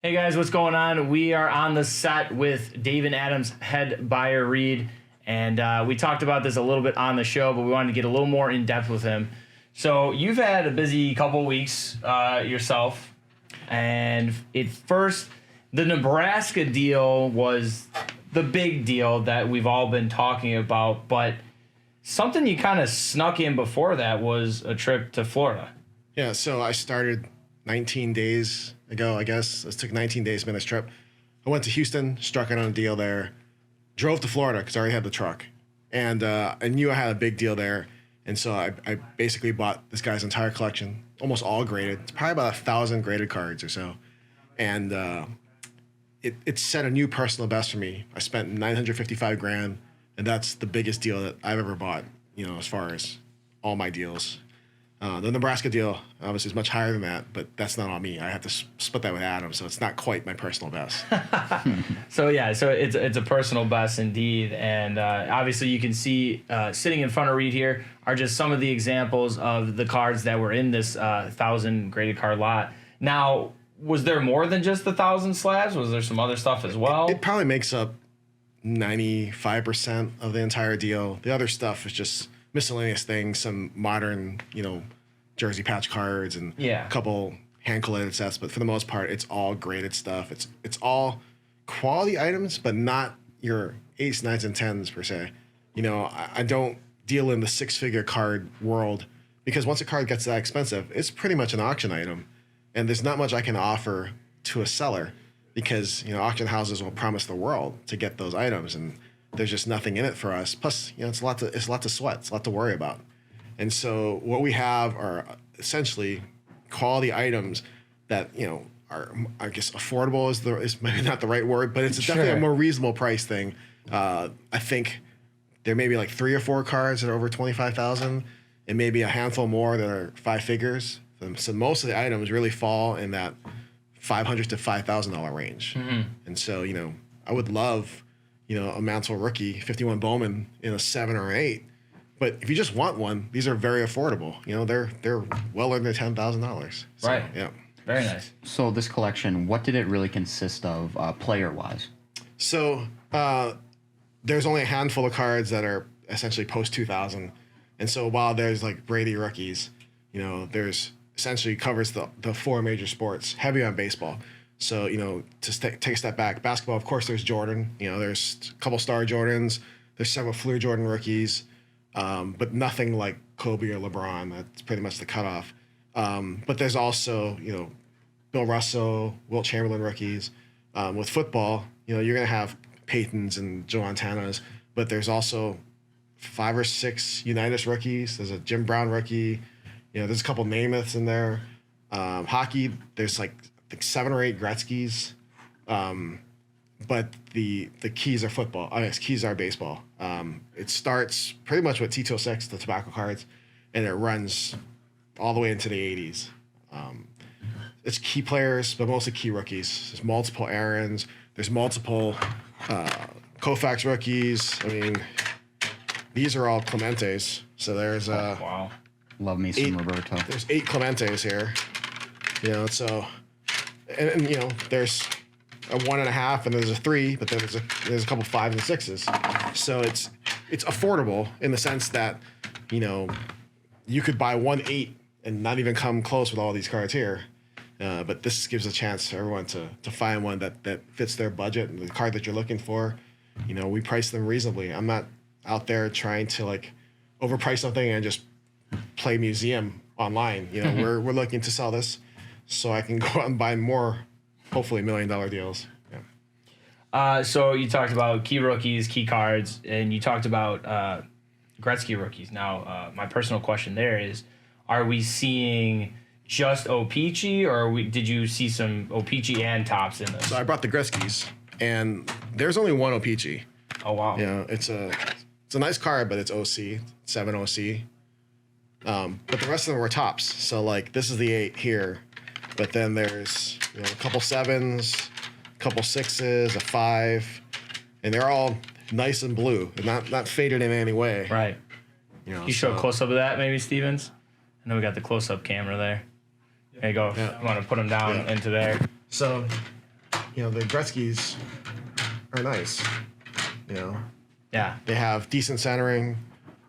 Hey guys, what's going on? We are on the set with David Adams, head Buyer Reed, and we talked about this a little bit on the show, but we wanted to get a little more in depth with him. So you've had a busy couple weeks yourself, and the Nebraska deal was the big deal that we've all been talking about, but something you kind of snuck in before that was a trip to Florida. Yeah, so I started 19 days ago, I guess. It took 19 days to make this trip. I went to Houston, struck out on a deal there, drove to Florida because I already had the truck. And I knew I had a big deal there. And so I basically bought this guy's entire collection, almost all graded. It's probably about 1,000 graded cards or so. And it set a new personal best for me. I spent $955,000, and that's the biggest deal that I've ever bought, as far as all my deals. The Nebraska deal obviously is much higher than that, but that's not on me. I have to split that with Adam, so it's not quite my personal best. So it's a personal best indeed, and obviously you can see sitting in front of Reed here are just some of the examples of the cards that were in this 1,000 graded card lot. Now, was there more than just the 1,000 slabs? Was there some other stuff as well? It probably makes up 95% of the entire deal. The other stuff is just miscellaneous things, some modern, jersey patch cards and a couple hand collated sets, but for the most part, it's all graded stuff. It's all quality items, but not your 8s, 9s, and 10s per se. I don't deal in the 6-figure card world because once a card gets that expensive, it's pretty much an auction item, and there's not much I can offer to a seller because auction houses will promise the world to get those items, and there's just nothing in it for us. Plus, it's a lot to sweat. It's a lot to worry about. And so what we have are essentially quality items that, are, I guess, affordable is maybe not the right word, but it's definitely a more reasonable price thing. I think there may be like 3 or 4 cards that are over 25,000 and maybe a handful more that are 5 figures. So most of the items really fall in that $500 to $5,000 range. Mm-hmm. And so, I would love a Mantle rookie, 51 Bowman in a 7 or an 8. But if you just want one, these are very affordable. They're well under $10,000. So, right. Yeah. Very nice. So this collection, what did it really consist of player-wise? So there's only a handful of cards that are essentially post-2000. And so while there's like Brady rookies, there's essentially covers the 4 major sports, heavy on baseball. So, to take a step back, basketball, of course, there's Jordan. There's a couple Star Jordans. There's several Fleer Jordan rookies, but nothing like Kobe or LeBron. That's pretty much the cutoff. But there's also, Bill Russell, Wilt Chamberlain rookies. With football, you're going to have Peytons and Joe Montanas, but there's also 5 or 6 Unitas rookies. There's a Jim Brown rookie. There's a couple Namaths in there. Hockey, there's like 7 or 8 Gretzky's, but the keys are football. I guess keys are baseball. It starts pretty much with T206, the tobacco cards, and it runs all the way into the 80s. It's key players, but mostly key rookies. There's multiple Aarons. There's multiple Koufax rookies. I mean, these are all Clementes. So there's wow, love me some Roberto. There's 8 Clementes here. So. And there's a 1.5 and there's a 3, but then there's a couple 5s and 6s. So it's affordable in the sense that you could buy 1 8 and not even come close with all these cards here. But this gives a chance for everyone to find one that fits their budget and the card that you're looking for. We price them reasonably. I'm not out there trying to like overprice something and just play museum online. We're looking to sell this so I can go out and buy more, hopefully $1 million deals. Yeah. So you talked about key rookies, key cards, and you talked about Gretzky rookies. Now, my personal question there is, are we seeing just O-Pee-Chee, or did you see some O-Pee-Chee and tops in this? So I brought the Gretzky's, and there's only one O-Pee-Chee. Oh, wow. It's a nice card, but it's OC, 7 OC. But the rest of them were tops. So, like, this is the 8 here. But then there's a couple 7s, a couple 6s, a 5, and they're all nice and blue, and not faded in any way. Right. Can you show a close up of that, maybe, Stevens? I know we got the close up camera there. There you go. Yeah. I want to put them down into there. So the Gretzky's are nice. Yeah. They have decent centering,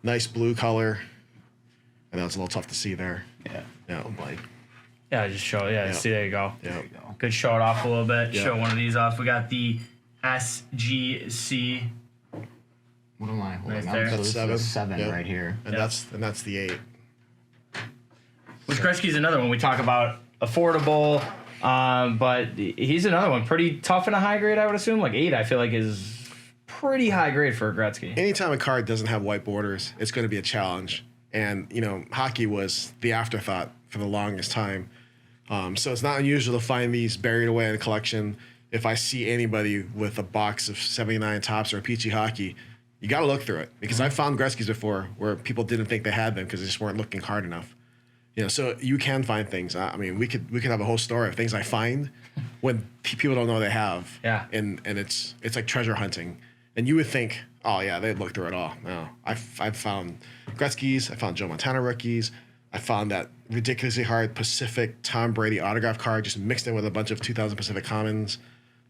nice blue color. I know it's a little tough to see there. Yeah. Yeah, like. Yeah, just show it. Yeah, see, there you go. Yeah. There you go. Good, show it off a little bit. Yeah. Show one of these off. We got the SGC. What am I holding? Right there. So That's this is 7. 7 right here. And that's the 8. Which Gretzky's another one we talk about affordable, but he's another one pretty tough in a high grade. I would assume like 8. I feel like is pretty high grade for a Gretzky. Anytime a card doesn't have white borders, it's going to be a challenge. And hockey was the afterthought for the longest time. So it's not unusual to find these buried away in a collection. If I see anybody with a box of 79 tops or a peachy hockey, you got to look through it because I've found Gretzky's before where people didn't think they had them because they just weren't looking hard enough. So you can find things. I mean, we could have a whole story of things I find when people don't know they have. Yeah. And it's like treasure hunting. And you would think, oh yeah, they'd look through it all. No, I've found Gretzky's. I found Joe Montana rookies. I found that ridiculously hard Pacific Tom Brady autograph card just mixed in with a bunch of 2000 Pacific Commons.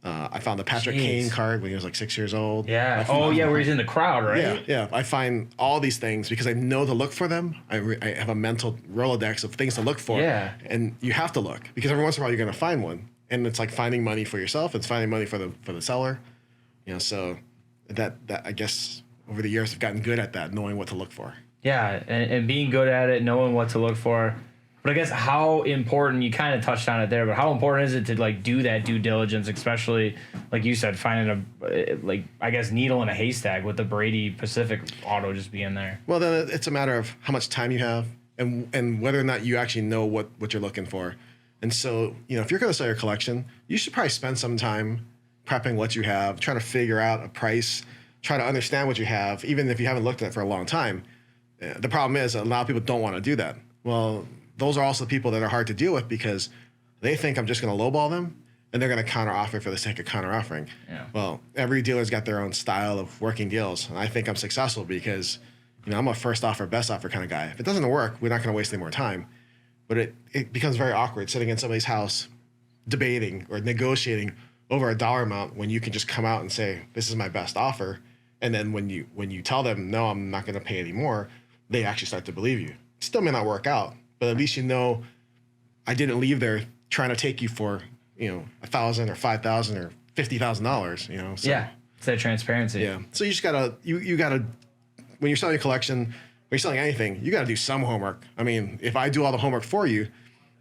I found the Patrick Kane card when he was like 6 years old. Yeah. Where he's in the crowd, right? Yeah. I find all these things because I know to look for them. I have a mental Rolodex of things to look for. Yeah. And you have to look because every once in a while you're going to find one, and it's like finding money for yourself. It's finding money for the seller. So that I guess over the years I've gotten good at that, knowing what to look for. Yeah, and being good at it, knowing what to look for. But I guess how important, you kind of touched on it there, but how important is it to like do that due diligence, especially like you said, finding a needle in a haystack with the Brady Pacific auto just being there? Well, then it's a matter of how much time you have and whether or not you actually know what you're looking for. And so, if you're going to sell your collection, you should probably spend some time prepping what you have, trying to figure out a price, try to understand what you have, even if you haven't looked at it for a long time. The problem is a lot of people don't want to do that. Well, those are also people that are hard to deal with because they think I'm just going to lowball them and they're going to counteroffer for the sake of counteroffering. Yeah. Well, every dealer's got their own style of working deals. And I think I'm successful because, I'm a first offer, best offer kind of guy. If it doesn't work, we're not going to waste any more time. But it becomes very awkward sitting in somebody's house debating or negotiating over a dollar amount when you can just come out and say, this is my best offer. And then when you tell them, no, I'm not going to pay any more, they actually start to believe you. It still may not work out, but at least I didn't leave there trying to take you for, $1,000 or $5,000 or $50,000, So, yeah, it's that transparency. Yeah. So you just gotta you gotta when you're selling a collection, when you're selling anything, you gotta do some homework. I mean, if I do all the homework for you,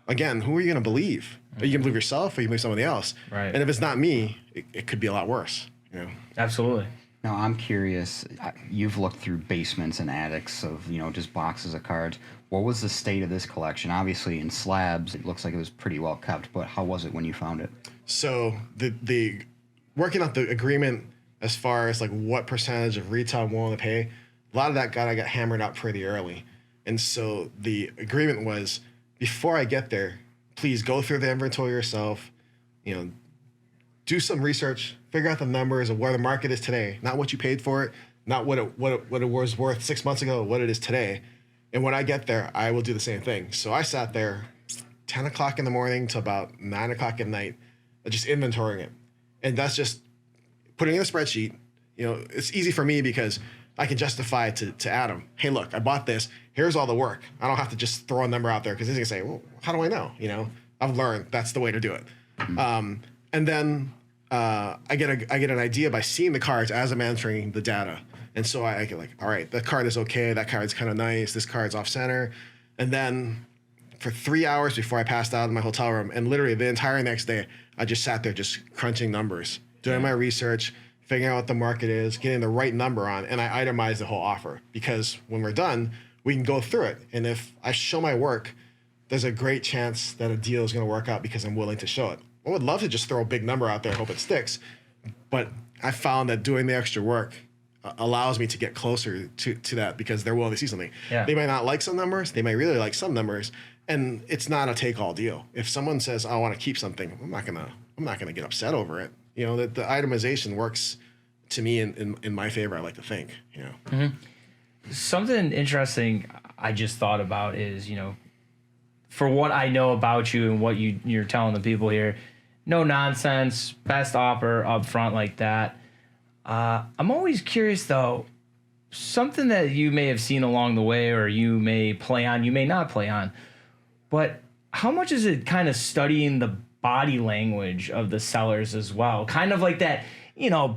again, who are you gonna believe? Are you gonna believe yourself or are you gonna believe somebody else? Right. And if it's not me, it could be a lot worse. Absolutely. Now, I'm curious, you've looked through basements and attics of, just boxes of cards. What was the state of this collection? Obviously, in slabs, it looks like it was pretty well kept, but how was it when you found it? So the working out the agreement as far as like what percentage of retail I'm willing to pay, a lot of that I got hammered out pretty early. And so the agreement was, before I get there, please go through the inventory yourself, do some research, figure out the numbers of where the market is today, not what you paid for it, not what it was worth 6 months ago, what it is today. And when I get there, I will do the same thing. So I sat there 10 o'clock in the morning to about 9 o'clock at night, just inventorying it. And that's just putting in a spreadsheet. It's easy for me because I can justify to Adam, hey, look, I bought this. Here's all the work. I don't have to just throw a number out there because he's going to say, well, how do I know? I've learned that's the way to do it. Mm-hmm. And then I get an idea by seeing the cards as I'm entering the data. And so I get like, all right, that card is okay. That card's kind of nice. This card's off center. And then for 3 hours before I passed out in my hotel room, and literally the entire next day, I just sat there just crunching numbers, doing my research, figuring out what the market is, getting the right number on, and I itemized the whole offer. Because when we're done, we can go through it. And if I show my work, there's a great chance that a deal is going to work out because I'm willing to show it. I would love to just throw a big number out there and hope it sticks. But I found that doing the extra work allows me to get closer to that because they're willing to see something. Yeah. They might not like some numbers. They might really like some numbers. And it's not a take-all deal. If someone says, I want to keep something, I'm not gonna get upset over it. That the itemization works to me in my favor, I like to think. Mm-hmm. Something interesting I just thought about is, for what I know about you and what you're telling the people here, no nonsense, best offer up front like that. I'm always curious though, something that you may have seen along the way, or you may play on, you may not play on, but how much is it kind of studying the body language of the sellers as well? Kind of like that,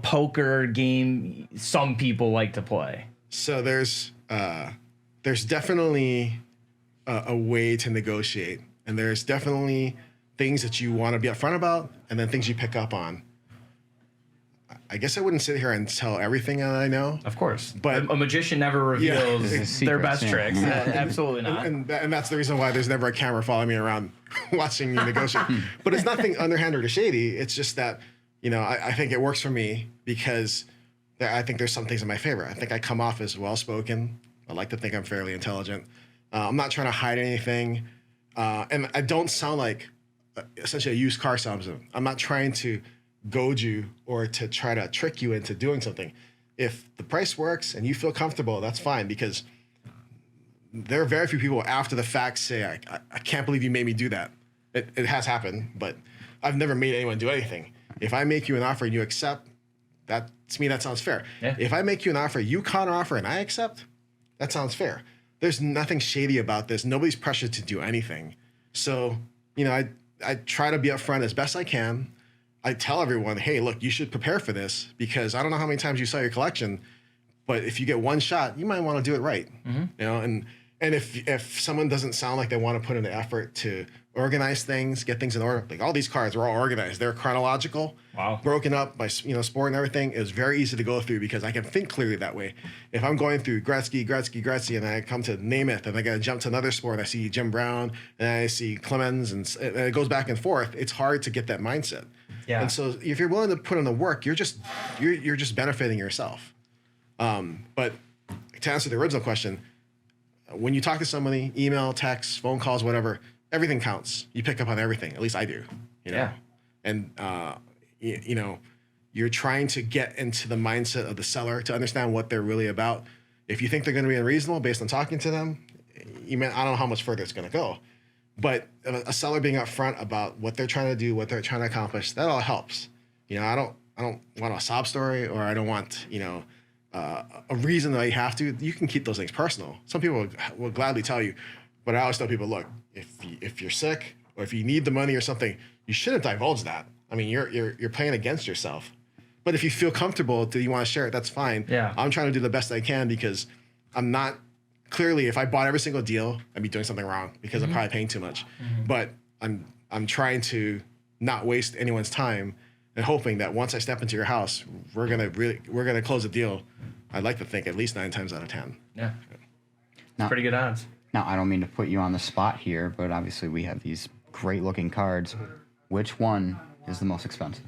poker game some people like to play. So there's definitely a way to negotiate, and there's definitely things that you want to be upfront about, and then things you pick up on. I guess I wouldn't sit here and tell everything that I know. Of course. But a magician never reveals their best tricks. Absolutely not. And that's the reason why there's never a camera following me around watching me negotiate. But it's nothing underhanded or shady. It's just that, I think it works for me because I think there's some things in my favor. I think I come off as well-spoken. I like to think I'm fairly intelligent. I'm not trying to hide anything. And I don't sound like essentially a used car salesman. I'm not trying to goad you or to try to trick you into doing something. If the price works and you feel comfortable, that's fine, because there are very few people after the fact say, I can't believe you made me do that. It has happened, but I've never made anyone do anything. If I make you an offer and you accept, that to me, that sounds fair. Yeah. If I make you an offer, you counter offer and I accept, that sounds fair. There's nothing shady about this. Nobody's pressured to do anything. So, I try to be upfront as best I can. I tell everyone, hey, look, you should prepare for this, because I don't know how many times you sell your collection, but if you get one shot, you might want to do it right. Mm-hmm. And if someone doesn't sound like they want to put in the effort to organize things, get things in order, like all these cards are all organized. They're chronological, broken up by sport and everything. It's very easy to go through because I can think clearly that way. If I'm going through Gretzky, and I come to Namath, and I got to jump to another sport, and I see Jim Brown, and I see Clemens, and it goes back and forth, it's hard to get that mindset. Yeah. And so if you're willing to put in the work, you're just benefiting yourself. But to answer the original question, when you talk to somebody, email, text, phone calls, whatever, everything counts. You pick up on everything. At least I do. Yeah. And you're trying to get into the mindset of the seller to understand what they're really about. If you think they're going to be unreasonable based on talking to them, I don't know how much further it's going to go. But a seller being upfront about what they're trying to do, what they're trying to accomplish, that all helps. I don't want a sob story, or I don't want a reason that you have to. You can keep those things personal. Some people will gladly tell you, but I always tell people, look, if you're sick or if you need the money or something, you shouldn't divulge that. I mean, you're playing against yourself. But if you feel comfortable, do you want to share it? That's fine. Yeah. I'm trying to do the best I can, because I'm not. Clearly, if I bought every single deal, I'd be doing something wrong, because I'm probably paying too much. Mm-hmm. But I'm trying to not waste anyone's time, and hoping that once I step into your house, we're gonna close a deal. I'd like to think at least 9 times out of 10. Yeah. Now, pretty good odds. Now, I don't mean to put you on the spot here, but obviously we have these great looking cards. Which one is the most expensive?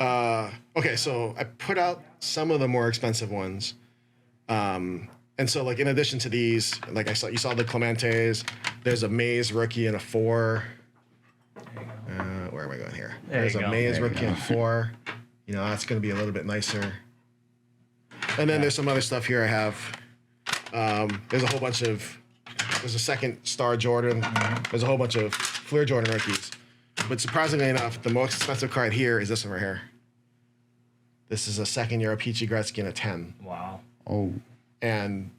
Okay, so I put out some of the more expensive ones. And so, like, in addition to these, like you saw the Clementes. There's a Mays rookie and a 4. Where am I going here? There's a Mays rookie and a 4. That's going to be a little bit nicer. And then there's some other stuff here I have. There's a whole bunch of. There's a second Star Jordan. There's a whole bunch of Fleer Jordan rookies. But surprisingly enough, the most expensive card here is this one right here. This is a second-year Peachy Gretzky and a 10. Wow. Oh. And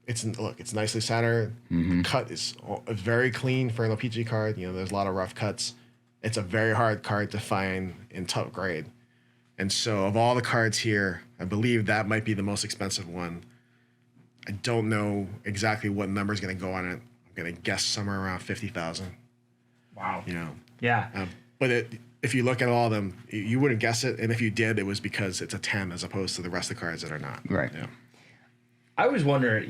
it's nicely centered. Mm-hmm. The cut is very clean for an OPG card. There's a lot of rough cuts. It's a very hard card to find in top grade. And so of all the cards here, I believe that might be the most expensive one. I don't know exactly what number is going to go on it. I'm going to guess somewhere around 50,000. Wow. Yeah. But if you look at all of them, you wouldn't guess it. And if you did, it was because it's a 10 as opposed to the rest of the cards that are not. Right. Yeah. I always wonder,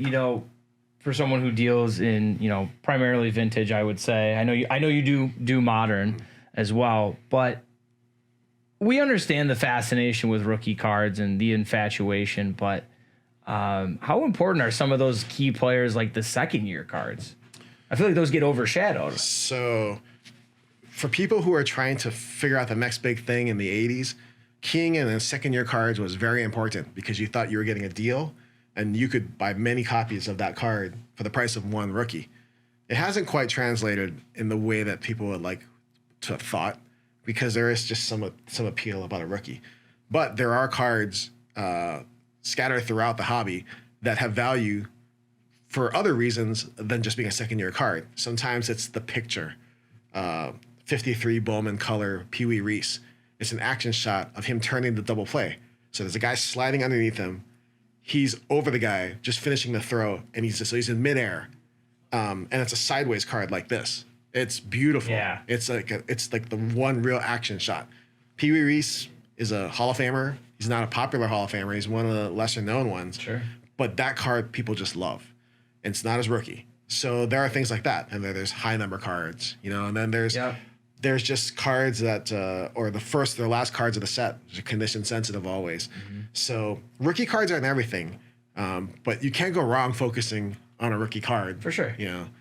for someone who deals in, primarily vintage, I would say, I know you do modern as well, but we understand the fascination with rookie cards and the infatuation, but how important are some of those key players like the second year cards? I feel like those get overshadowed. So for people who are trying to figure out the next big thing in the 80s, keying in the second year cards was very important, because you thought you were getting a deal and you could buy many copies of that card for the price of one rookie. It hasn't quite translated in the way that people would like to have thought. because there is just some appeal about a rookie. But there are cards scattered throughout the hobby that have value for other reasons than just being a second-year card. Sometimes it's the picture. 53 Bowman color Pee Wee Reese. It's an action shot of him turning the double play. So there's a guy sliding underneath him. He's over the guy, just finishing the throw, and he's in midair. And it's a sideways card like this. It's beautiful. Yeah. It's like the one real action shot. Pee Wee Reese is a Hall of Famer. He's not a popular Hall of Famer. He's one of the lesser known ones. Sure. But that card people just love. And it's not his rookie. So there are things like that. And there's high number cards, and then there's just cards that, or the last cards of the set, which are condition sensitive always. Mm-hmm. So rookie cards aren't everything, but you can't go wrong focusing on a rookie card. For sure.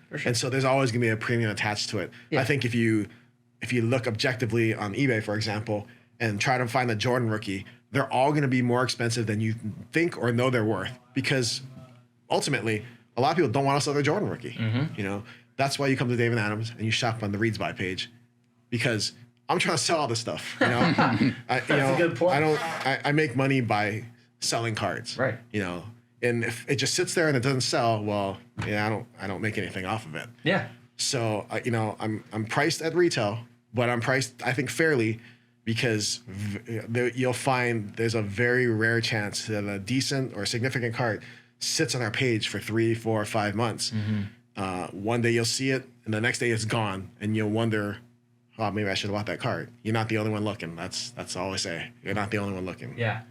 For sure. And so there's always going to be a premium attached to it. Yeah. I think if you look objectively on eBay, for example, and try to find the Jordan rookie, they're all going to be more expensive than you think or know they're worth, because ultimately a lot of people don't want to sell their Jordan rookie. Mm-hmm. That's why you come to David Adams and you shop on the Reads Buy page, because I'm trying to sell all this stuff. That's a good point. I make money by selling cards. Right. And if it just sits there and it doesn't sell, well, I don't make anything off of it. Yeah. So I'm priced at retail, but I'm priced, I think, fairly, because you'll find there's a very rare chance that a decent or significant card sits on our page for 3, 4, 5 months. Mm-hmm. One day you'll see it, and the next day it's gone, and you'll wonder, oh, maybe I should have bought that card. You're not the only one looking. That's all I say. You're not the only one looking. Yeah.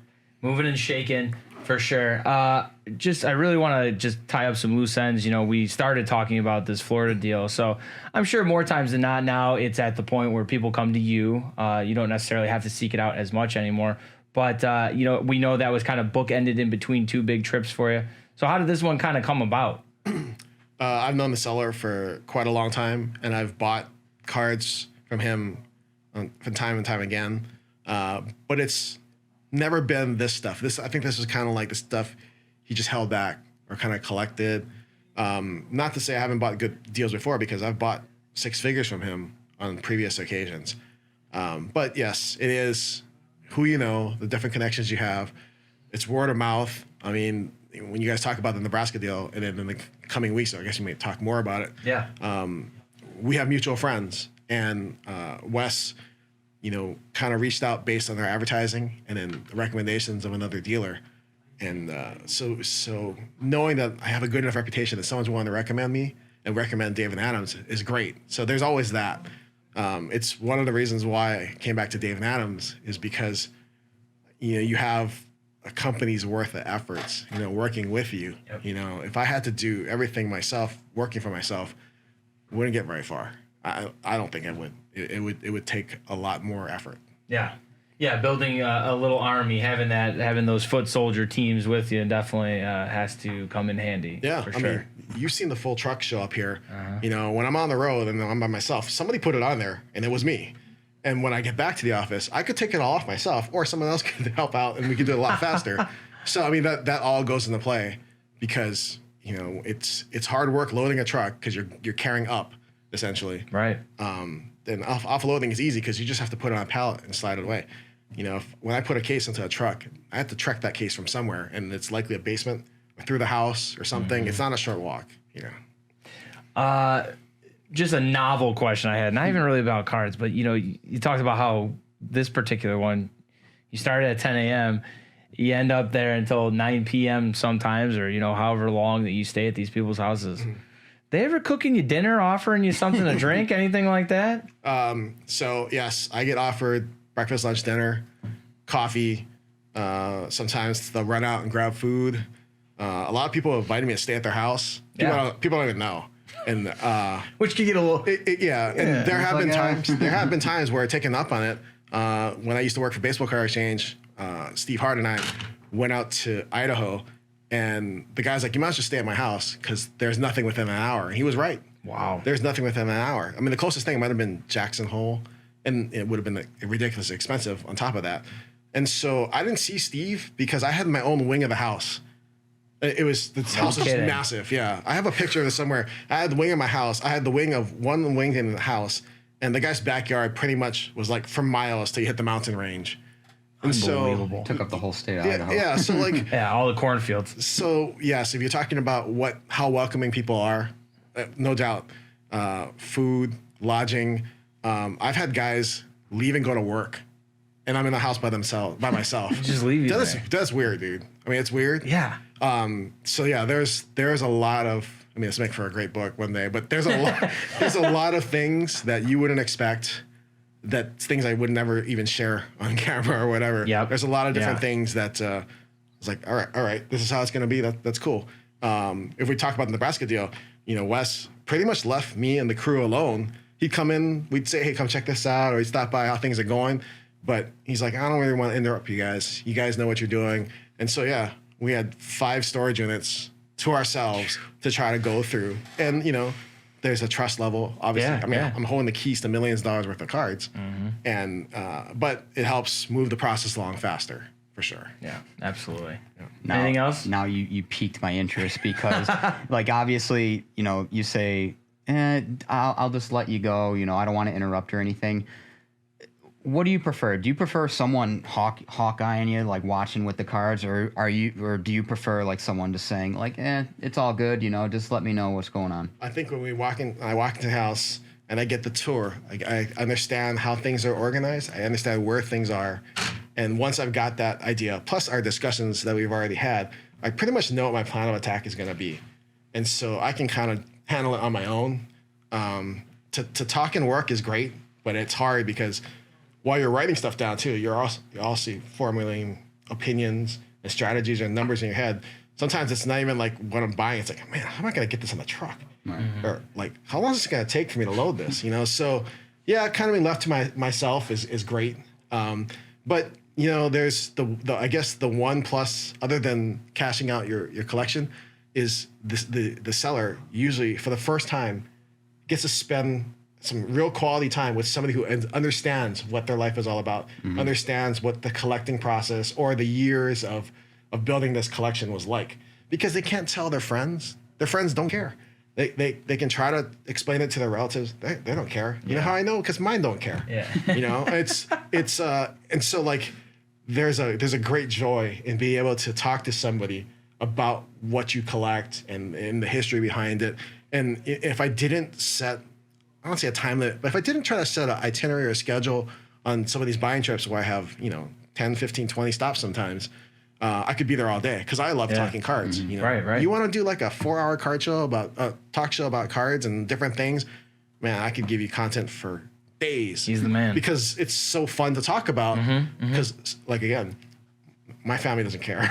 Moving and shaking, for sure. I really want to just tie up some loose ends. We started talking about this Florida deal, so I'm sure more times than not now it's at the point where people come to you. You don't necessarily have to seek it out as much anymore. But, we know that was kind of bookended in between 2 big trips for you. So how did this one kind of come about? I've known the seller for quite a long time, and I've bought cards from him from time and time again. But it's never been this stuff. I think this was kind of like the stuff he just held back or kind of collected. Not to say I haven't bought good deals before, because I've bought 6 figures from him on previous occasions. But yes, it is who the different connections you have. It's word of mouth. I mean, when you guys talk about the Nebraska deal, and then in the coming weeks, I guess you may talk more about it. Yeah. We have mutual friends, and Wes, kind of reached out based on their advertising and then the recommendations of another dealer. And so knowing that I have a good enough reputation that someone's willing to recommend me and recommend David Adams is great. So there's always that. It's one of the reasons why I came back to David Adams, is because, you have a company's worth of efforts, working with you. Yep. If I had to do everything myself, working for myself, I wouldn't get very far. I don't think I would. It would take a lot more effort. Yeah. Yeah, building a little army, having those foot soldier teams with you definitely has to come in handy. Yeah, for sure. I mean, you've seen the full truck show up here. Uh-huh. When I'm on the road and I'm by myself, somebody put it on there, and it was me. And when I get back to the office, I could take it all off myself, or someone else could help out, and we could do it a lot faster. So I mean, that all goes into play, because it's hard work loading a truck, because you're carrying up essentially. Right. Then offloading is easy, because you just have to put it on a pallet and slide it away. When I put a case into a truck, I have to trek that case from somewhere, and it's likely a basement or through the house or something. Mm-hmm. It's not a short walk. Just a novel question I had, not even really about cards, but you talked about how this particular one, you started at 10 a.m., you end up there until 9 p.m. sometimes, or however long that you stay at these people's houses. Mm-hmm. They ever cooking you dinner, offering you something to drink, anything like that? So yes, I get offered breakfast, lunch, dinner, coffee. Sometimes they'll run out and grab food. A lot of people have invited me to stay at their house. People don't even know. And which can get a little and there have been times where I taken up on it. When I used to work for Baseball Card Exchange, Steve Hart and I went out to Idaho, and the guy's like, "You might as well stay at my house, because there's nothing within an hour." And he was right. Wow. There's nothing within an hour. I mean, the closest thing might have been Jackson Hole, and it would have been ridiculously expensive on top of that. And so I didn't see Steve, because I had my own wing of the house. This house was massive. Yeah. I have a picture of this somewhere. I had the wing of my house. I had the wing of one wing in the house, And the guy's backyard pretty much was like for miles till you hit the mountain range. And so took up the whole state of Idaho. Yeah, so like yeah, all the cornfields. So yes, if you're talking about how welcoming people are, no doubt, food, lodging. I've had guys leave and go to work, and I'm in the house by myself. Just leave you there. That's weird, dude. I mean, it's weird. Yeah. So yeah, there's a lot of. I mean, it's make for a great book one day, but there's a lot of things that you wouldn't expect. That's things I would never even share on camera or whatever. Yeah. There's a lot of different things that it's like, all right, this is how it's going to be. That's cool. If we talk about the Nebraska deal, Wes pretty much left me and the crew alone. He'd come in, we'd say, hey, come check this out, or he'd stop by how things are going. But he's like, I don't really want to interrupt you guys. You guys know what you're doing. And so, yeah, we had 5 storage units to ourselves to try to go through. And, there's a trust level, obviously. I'm holding the keys to millions of dollars worth of cards. Mm-hmm. And, but it helps move the process along faster, for sure. Yeah, absolutely. Yeah. Now, anything else? Now you piqued my interest because, like, obviously, you say, I'll just let you go. I don't want to interrupt or anything. What do you prefer? Do you prefer someone hawk-eyeing you, like watching with the cards, or do you prefer like someone just saying like, it's all good, just let me know what's going on? I think when I walk into the house and I get the tour, I understand how things are organized. I understand where things are, and once I've got that idea, plus our discussions that we've already had, I pretty much know what my plan of attack is going to be, and so I can kind of handle it on my own. To talk and work is great, but it's hard because while you're writing stuff down too, you're also formulating opinions and strategies and numbers in your head. Sometimes it's not even like what I'm buying. It's like, man, how am I going to get this in the truck? Mm-hmm. Or like, how long is it going to take for me to load this? So yeah, kind of being left to myself is great. But there's the I guess the one plus other than cashing out your collection is the seller usually for the first time gets to spend some real quality time with somebody who understands what their life is all about, mm-hmm. understands what the collecting process or the years of building this collection was like. Because they can't tell their friends. Their friends don't care. They can try to explain it to their relatives. They don't care. You know how I know? Because mine don't care. Yeah. It's and so like there's a great joy in being able to talk to somebody about what you collect and the history behind it. And if I didn't set, I don't say a time limit, but if I didn't try to set an itinerary or a schedule on some of these buying trips where I have, 10, 15, 20 stops sometimes, I could be there all day because I love talking cards. Mm-hmm. Right. You want to do like a 4-hour card show talk show about cards and different things, man, I could give you content for days. He's the man. Because it's so fun to talk about because, like, again, my family doesn't care.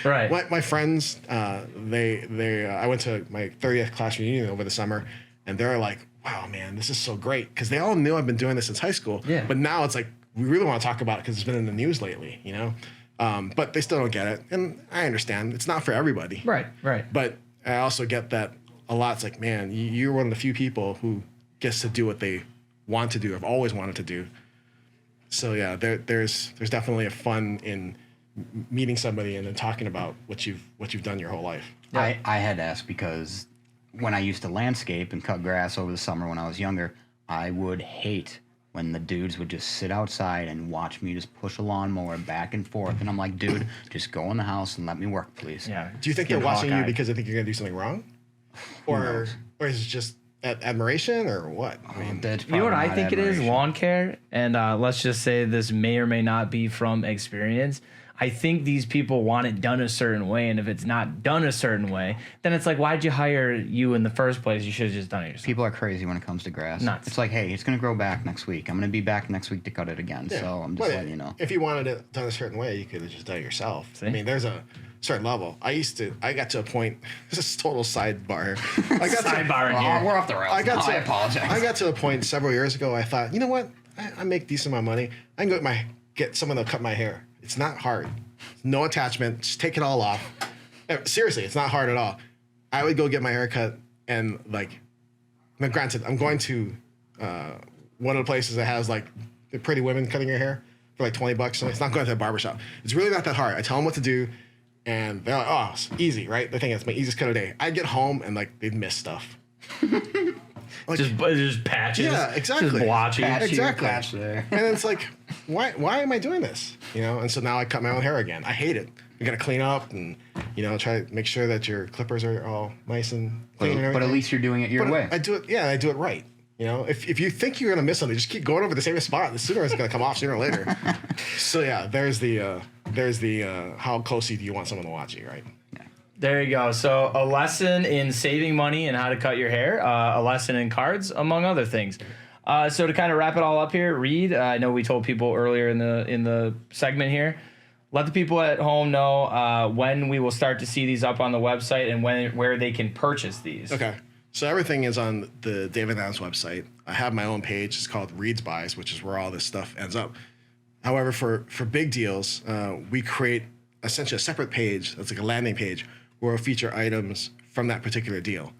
Right. My friends, I went to my 30th class reunion over the summer, and they're like, wow, man, this is so great. Because they all knew I've been doing this since high school. Yeah. But now it's like, we really want to talk about it because it's been in the news lately, But they still don't get it. And I understand. It's not for everybody. Right. But I also get that a lot. It's like, man, you're one of the few people who gets to do what they want to do, have always wanted to do. So, yeah, there's definitely a fun in meeting somebody and then talking about what you've done your whole life. Yeah. I had to ask because when I used to landscape and cut grass over the summer when I was younger, I would hate when the dudes would just sit outside and watch me just push a lawnmower back and forth. And I'm like, dude, just go in the house and let me work, please. Yeah. Do you think they're watching you because they think you're going to do something wrong? Or is it just admiration or what? I mean, you know what I think it is? Lawn care. And let's just say this may or may not be from experience. I think these people want it done a certain way, and if it's not done a certain way, then it's like, why'd you hire you in the first place? You should have just done it yourself. People are crazy when it comes to grass. Nuts. It's like, hey, it's going to grow back next week. I'm going to be back next week to cut it again. Yeah. So I'm just letting you know. If you wanted it done a certain way, you could have just done it yourself. See? I mean, there's a certain level. I got to a point, this is total sidebar. We're off the rails. I apologize. I got to a point several years ago, I thought, you know what? I make decent amount of money. I can get someone to cut my hair. It's not hard. No attachment. Just take it all off. Seriously, it's not hard at all. I would go get my hair cut and now granted, I'm going to one of the places that has like the pretty women cutting your hair for like $20. So it's not going to a barbershop. It's really not that hard. I tell them what to do and they're like, oh, it's easy, right? They think it's my easiest cut of the day. I get home and they'd miss stuff. Like, just patches. Yeah, exactly. Just blotchy. Patch here, Exactly. patch there. And it's like, why am I doing this? You know, and so now I cut my own hair again. I hate it. You gotta clean up and, you know, try to make sure that your clippers are all nice and clean and everything. But at least you're doing it your way. I do it right. You know, if you think you're gonna miss something, just keep going over the same spot. The sooner it's gonna come off, sooner or later. So yeah, there's the how closely do you want someone to watch you, right? There you go. So a lesson in saving money and how to cut your hair, a lesson in cards, among other things. So to kind of wrap it all up here, Reed, I know we told people earlier in the segment here, let the people at home know when we will start to see these up on the website and where they can purchase these. Okay. So everything is on the David Adams website. I have my own page. It's called Reed's Buys, which is where all this stuff ends up. However, for big deals, we create essentially a separate page. That's like a landing page where we'll feature items from that particular deal.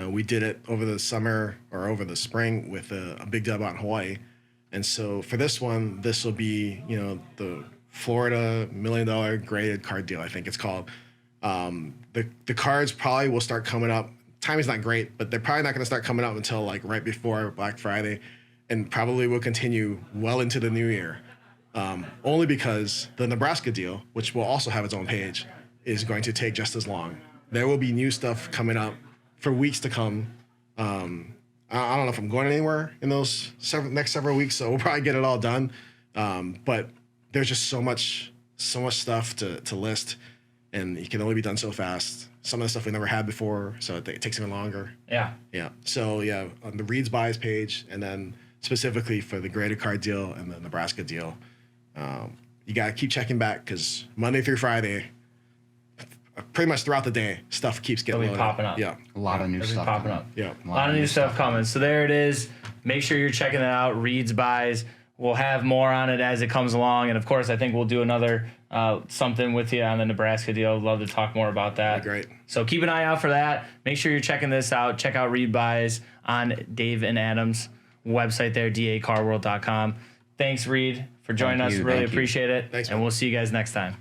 We did it over the summer or over the spring with a big deal about Hawaii. And so for this one, this will be, you know, the Florida $1 million graded card deal, I think it's called. The cards probably will start coming up. Timing's not great, but they're probably not going to start coming up until like right before Black Friday, and probably will continue well into the new year. Only because the Nebraska deal, which will also have its own page, is going to take just as long. There will be new stuff coming up for weeks to come. I don't know if I'm going anywhere in those next several weeks, so we'll probably get it all done. But there's just so much stuff to list, and it can only be done so fast. Some of the stuff we never had before, so it takes even longer. Yeah. Yeah. So yeah, on the Reed's Buys page, and then specifically for the graded card deal and the Nebraska deal, you gotta keep checking back because Monday through Friday, pretty much throughout the day, stuff keeps getting It'll be popping up. Yeah. A lot of new stuff popping coming. up. Yeah. A lot of new stuff coming. So there it is. Make sure you're checking it out. Reed's Buys. We'll have more on it as it comes along, and of course, I think we'll do another something with you on the Nebraska deal. I'd love to talk more about that. Great. So keep an eye out for that. Make sure you're checking this out. Check out Reed Buys on Dave and Adam's website there, dacarworld.com. Thanks, Reed, for joining us. Really appreciate it. Thanks, and man. we'll see you guys next time.